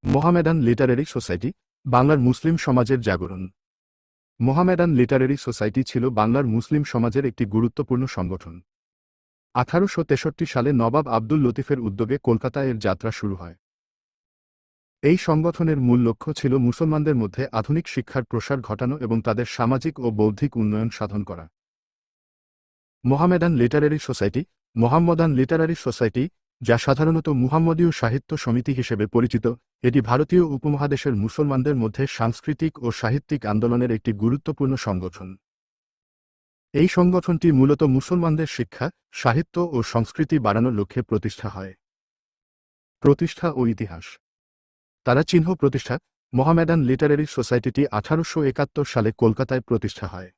Mohammedan literary society, বাংলার মুসলিম সমাজের জাগরণ। মোহামেডান লিটারেরি সোসাইটি ছিল বাংলার মুসলিম সমাজের একটি গুরুত্বপূর্ণ সংগঠন। 1863 সালে নবাব আব্দুল লতিফের উদ্যোগে কলকাতায় এর যাত্রা শুরু হয়। এই সংগঠনের মূল লক্ষ্য ছিল মুসলমানদের মধ্যে আধুনিক শিক্ষার প্রসার ঘটানো এবং তাদের সামাজিক ও বৌদ্ধিক উন্নয়ন সাধন করা। Mohammedan literary society, Mohammadan literary society, যা সাধারণত মুহাম্মদীয় সাহিত্য সমিতি হিসেবে পরিচিত, এটি ভারতীয় উপমহাদেশের মুসলমানদের মধ্যে সাংস্কৃতিক ও সাহিত্যিক আন্দোলনের একটি গুরুত্বপূর্ণ সংগঠন। এই সংগঠনটি মূলত মুসলমানদের শিক্ষা, সাহিত্য ও সংস্কৃতি বাড়ানোর লক্ষ্যে প্রতিষ্ঠা হয়। প্রতিষ্ঠা ও ইতিহাস। তারা চিহ্ন প্রতিষ্ঠা। মোহামেডান লিটারেরি সোসাইটিটি 1871 সালে কলকাতায় প্রতিষ্ঠা হয়।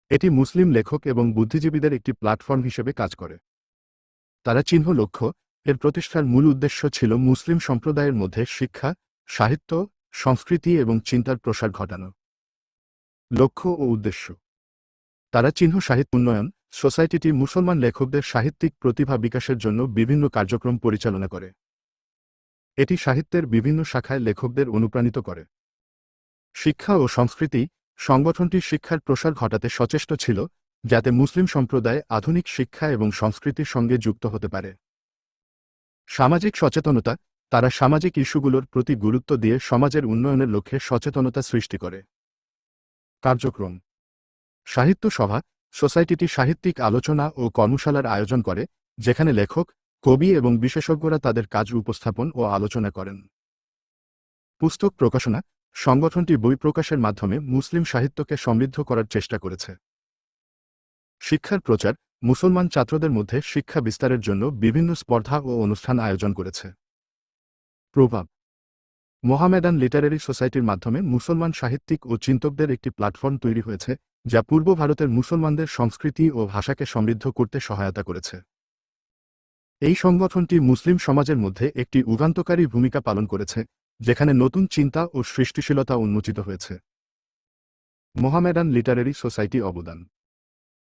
এটি মুসলিম লেখক এবং বুদ্ধিজীবীদের একটি প্ল্যাটফর্ম হিসেবে কাজ করে। তারা চিহ্ন লক্ষ্য, এর প্রতিষ্ঠার মূল উদ্দেশ্য ছিল মুসলিম সম্প্রদায়ের মধ্যে শিক্ষা, সাহিত্য, সংস্কৃতি এবং চিন্তার প্রসার ঘটানো। লক্ষ্য ও উদ্দেশ্য। তারা চিহ্ন সাহিত্য উন্নয়ন। সোসাইটিটি মুসলমান লেখকদের সাহিত্যিক প্রতিভা বিকাশের জন্য বিভিন্ন কার্যক্রম পরিচালনা করে। এটি সাহিত্যের বিভিন্ন শাখায় লেখকদের অনুপ্রাণিত করে। শিক্ষা ও সংস্কৃতি। সংগঠনটি শিক্ষার প্রসার ঘটাতে সচেষ্ট ছিল, যাতে মুসলিম সম্প্রদায় আধুনিক শিক্ষা এবং সংস্কৃতির সঙ্গে যুক্ত হতে পারে। সামাজিক সচেতনতা। তারা সামাজিক ইস্যুগুলোর প্রতি গুরুত্ব দিয়ে সমাজের উন্নয়নের লক্ষ্যে সচেতনতা সৃষ্টি করে। কার্যক্রম। সাহিত্য সভা। সোসাইটিটি সাহিত্যিক আলোচনা ও কর্মশালার আয়োজন করে, যেখানে লেখক, কবি এবং বিশেষজ্ঞরা তাদের কাজ উপস্থাপন ও আলোচনা করেন। পুস্তক প্রকাশনা। সংগঠনটি বই প্রকাশের মাধ্যমে মুসলিম সাহিত্যকে সমৃদ্ধ করার চেষ্টা করেছে। শিক্ষার প্রচার। মুসলমান ছাত্রদের মধ্যে শিক্ষা বিস্তারের জন্য বিভিন্ন স্পর্ধা ও অনুষ্ঠান আয়োজন করেছে। প্রভাব। মোহামেডান লিটারেরি সোসাইটির মাধ্যমে মুসলমান সাহিত্যিক ও চিন্তকদের একটি প্ল্যাটফর্ম তৈরি হয়েছে, যা পূর্ব ভারতের মুসলমানদের সংস্কৃতি ও ভাষাকে সমৃদ্ধ করতে সহায়তা করেছে। এই সংগঠনটি মুসলিম সমাজের মধ্যে একটি যুগান্তকারী ভূমিকা পালন করেছে, যেখানে নতুন চিন্তা ও সৃষ্টিশীলতা উন্মোচিত হয়েছে। মোহামেডান লিটারেরি সোসাইটি অবদান।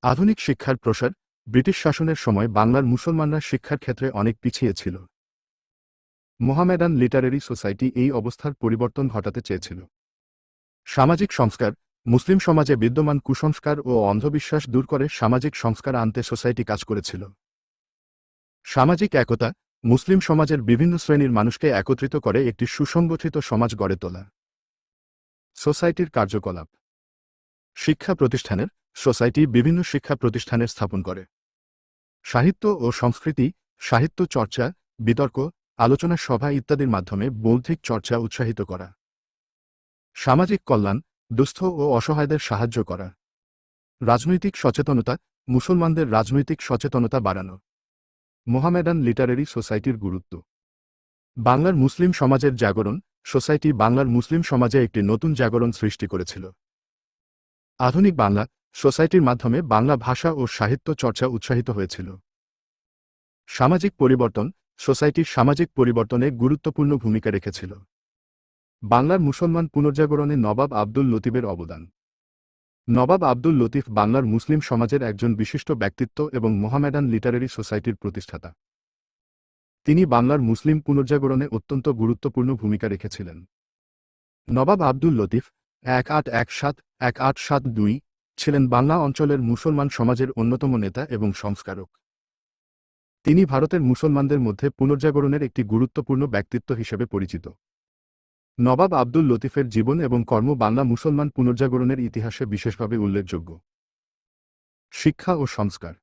আধুনিক শিক্ষার প্রসার। ব্রিটিশ শাসনের সময় বাংলার মুসলমানরা শিক্ষার ক্ষেত্রে অনেক পিছিয়ে ছিল। মোহামেডান লিটারেরি সোসাইটি এই অবস্থার পরিবর্তন ঘটাতে চেয়েছিল। সামাজিক সংস্কার। মুসলিম সমাজে বিদ্যমান কুসংস্কার ও অন্ধবিশ্বাস দূর করে সামাজিক সংস্কার আনতে সোসাইটি কাজ করেছিল। সামাজিক একতা। মুসলিম সমাজের বিভিন্ন শ্রেণীর মানুষকে একত্রিত করে একটি সুসংগঠিত সমাজ গড়ে তোলা। সোসাইটির কার্যকলাপ। শিক্ষা প্রতিষ্ঠানের। সোসাইটি বিভিন্ন শিক্ষা প্রতিষ্ঠানের স্থাপন করে। সাহিত্য ও সংস্কৃতি। সাহিত্য চর্চা, বিতর্ক, আলোচনা সভা ইত্যাদির মাধ্যমে বৌদ্ধিক চর্চা উৎসাহিত করা। সামাজিক কল্যাণ। দুস্থ ও অসহায়দের সাহায্য করা। রাজনৈতিক সচেতনতা। মুসলমানদের রাজনৈতিক সচেতনতা বাড়ানো। মোহামেডান লিটারেরি সোসাইটির গুরুত্ব। বাংলার মুসলিম সমাজের জাগরণ। সোসাইটি বাংলার মুসলিম সমাজে একটি নতুন জাগরণ সৃষ্টি করেছিল। আধুনিক বাংলা। সোসাইটির মাধ্যমে বাংলা ভাষা ও সাহিত্য চর্চা উৎসাহিত হয়েছিল। সামাজিক পরিবর্তন। সোসাইটি সামাজিক পরিবর্তনে গুরুত্বপূর্ণ ভূমিকা রেখেছিল। বাংলার মুসলমান পুনর্জাগরণে নবাব আব্দুল লতিফের অবদান। নবাব আব্দুল লতিফ বাংলার মুসলিম সমাজের একজন বিশিষ্ট ব্যক্তিত্ব এবং মোহামেডান লিটারেরি সোসাইটির প্রতিষ্ঠাতা। তিনি বাংলার মুসলিম পুনর্জাগরণে অত্যন্ত গুরুত্বপূর্ণ ভূমিকা রেখেছিলেন। নবাব আব্দুল লতিফ 1817-1872 ছিলেন বাংলা অঞ্চলের মুসলমান সমাজের অন্যতম নেতা এবং সংস্কারক। তিনি ভারতের মুসলমানদের মধ্যে পুনর্জাগরণের একটি গুরুত্বপূর্ণ ব্যক্তিত্ব হিসেবে পরিচিত। নবাব আব্দুল লতিফের জীবন এবং কর্ম বাংলা মুসলমান পুনর্জাগরণের ইতিহাসে বিশেষভাবে উল্লেখযোগ্য। শিক্ষা ও সংস্কার।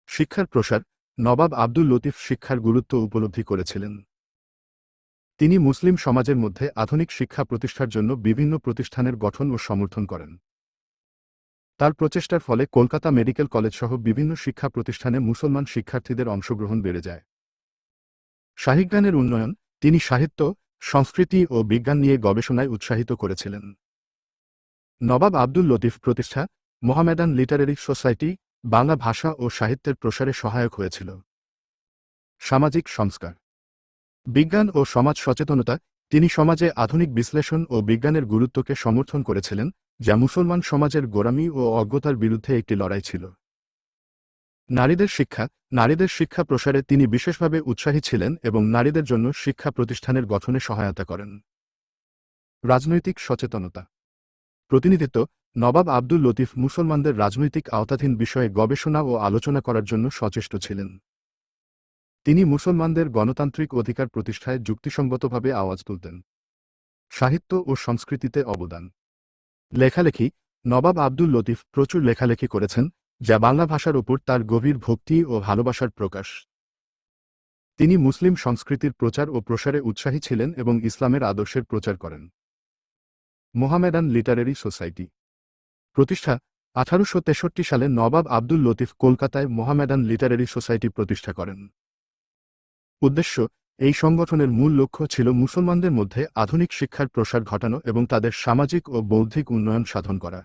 শিক্ষার প্রসার। নবাব আব্দুল লতিফ শিক্ষার গুরুত্ব উপলব্ধি করেছিলেন। তিনি মুসলিম সমাজের মধ্যে আধুনিক শিক্ষা প্রতিষ্ঠার জন্য বিভিন্ন প্রতিষ্ঠানের গঠন ও সমর্থন করেন। তার প্রচেষ্টার ফলে কলকাতা মেডিকেল কলেজ সহ বিভিন্ন শিক্ষা প্রতিষ্ঠানে মুসলমান শিক্ষার্থীদের অংশগ্রহণ বেড়ে যায়। সাহিত্যজ্ঞানের উন্নয়ন। তিনি সাহিত্য, সংস্কৃতি ও বিজ্ঞান নিয়ে গবেষণায় উৎসাহিত করেছিলেন। নবাব আব্দুল লতিফ প্রতিষ্ঠা। মোহামেডান লিটারেরি সোসাইটি বাংলা ভাষা ও সাহিত্যের প্রসারে সহায়ক হয়েছিল। সামাজিক সংস্কার। বিজ্ঞান ও সমাজ সচেতনতা। তিনি সমাজে আধুনিক বিশ্লেষণ ও বিজ্ঞানের গুরুত্বকে সমর্থন করেছিলেন, যা মুসলমান সমাজের গোঁড়ামি ও অজ্ঞতার বিরুদ্ধে একটি লড়াই ছিল। নারীদের শিক্ষা প্রসারে তিনি বিশেষভাবে উৎসাহী ছিলেন এবং নারীদের জন্য শিক্ষা প্রতিষ্ঠানের গঠনে সহায়তা করেন। রাজনৈতিক সচেতনতা। প্রতিনিধিত্ব। নবাব আব্দুল লতিফ মুসলমানদের রাজনৈতিক আওতাধীন বিষয়ে গবেষণা ও আলোচনা করার জন্য সচেষ্ট ছিলেন। তিনি মুসলমানদের গণতান্ত্রিক অধিকার প্রতিষ্ঠায় যুক্তিসঙ্গতভাবে আওয়াজ তুলতেন। সাহিত্য ও সংস্কৃতিতে অবদান। লেখালেখি। নবাব আব্দুল লতিফ প্রচুর লেখালেখি করেছেন, যা বাংলা ভাষার উপর তার গভীর ভক্তি ও ভালোবাসার প্রকাশ। তিনি মুসলিম সংস্কৃতির প্রচার ও প্রসারে উৎসাহী ছিলেন এবং ইসলামের আদর্শের প্রচার করেন। মোহামেডান লিটারেরি সোসাইটি প্রতিষ্ঠা। 1863 সালে নবাব আব্দুল লতিফ কলকাতায় মোহামেডান লিটারেরি সোসাইটি প্রতিষ্ঠা করেন। উদ্দেশ্য: এই সংগঠনের মূল লক্ষ্য ছিল মুসলমানদের মধ্যে আধুনিক শিক্ষার প্রসার ঘটানো এবং তাদের সামাজিক ও বৌদ্ধিক উন্নয়ন সাধন করা।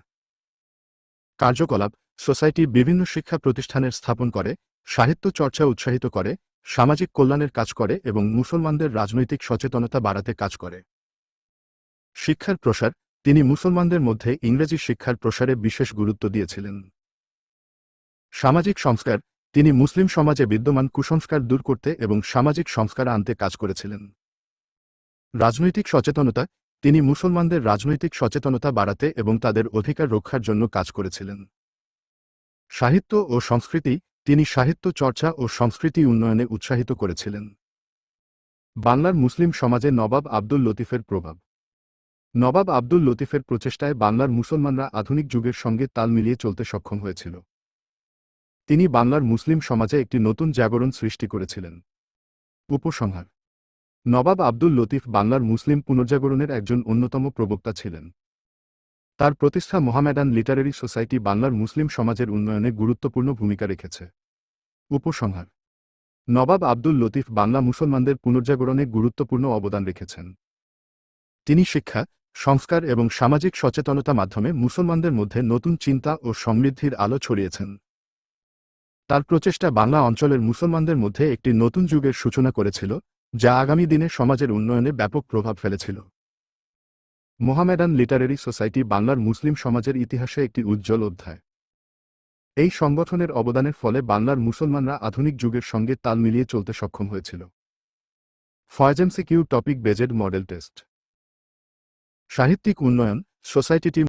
কার্যকলাপ: সোসাইটি বিভিন্ন শিক্ষা প্রতিষ্ঠানের স্থাপন করে, সাহিত্য চর্চা উৎসাহিত করে, সামাজিক কল্যাণের কাজ করে এবং মুসলমানদের রাজনৈতিক সচেতনতা বাড়াতে কাজ করে। শিক্ষার প্রসার: তিনি মুসলমানদের মধ্যে ইংরেজি শিক্ষার প্রসারে বিশেষ গুরুত্ব দিয়েছিলেন। সামাজিক সংস্কার: তিনি মুসলিম সমাজে বিদ্যমান কুসংস্কার দূর করতে এবং সামাজিক সংস্কার আনতে কাজ করেছিলেন। রাজনৈতিক সচেতনতা: তিনি মুসলমানদের রাজনৈতিক সচেতনতা বাড়াতে এবং তাদের অধিকার রক্ষার জন্য কাজ করেছিলেন। সাহিত্য ও সংস্কৃতি: তিনি সাহিত্য চর্চা ও সংস্কৃতি উন্নয়নে উৎসাহিত করেছিলেন। বাংলার মুসলিম সমাজে নবাব আব্দুল লতিফের প্রভাব। নবাব আব্দুল লতিফের প্রচেষ্টায় বাংলার মুসলমানরা আধুনিক যুগের সঙ্গে তাল মিলিয়ে চলতে সক্ষম হয়েছিল। তিনি বাংলার মুসলিম সমাজে একটি নতুন জাগরণ সৃষ্টি করেছিলেন। উপসংহার: নবাব আব্দুল লতিফ বাংলার মুসলিম পুনর্জাগরণের একজন অন্যতম প্রবক্তা ছিলেন। তার প্রতিষ্ঠা মোহামেডান লিটারেরি সোসাইটি বাংলার মুসলিম সমাজের উন্নয়নে গুরুত্বপূর্ণ ভূমিকা রেখেছে। উপসংহার: নবাব আব্দুল লতিফ বাংলা মুসলমানদের পুনর্জাগরণে গুরুত্বপূর্ণ অবদান রেখেছেন। তিনি শিক্ষা, সংস্কার এবং সামাজিক সচেতনতা মাধ্যমে মুসলমানদের মধ্যে নতুন চিন্তা ও সমৃদ্ধির আলো ছড়িয়েছেন। তার প্রচেষ্টা বাংলা অঞ্চলের মুসলমানদের মধ্যে একটি নতুন যুগের সূচনা করেছিল, যা আগামী দিনে সমাজের উন্নয়নে ব্যাপক প্রভাব ফেলেছিল। মোহামেডান লিটারেরি সোসাইটি বাংলার মুসলিম সমাজের ইতিহাসে একটি উজ্জ্বল অধ্যায়। এই সংগঠনের অবদানের ফলে বাংলার মুসলমানরা আধুনিক যুগের সঙ্গে তাল মিলিয়ে চলতে সক্ষম হয়েছিল। ফয়েজ MCQ topic based model test. সাহিত্যিক উন্নয়ন। সোসাইটিটি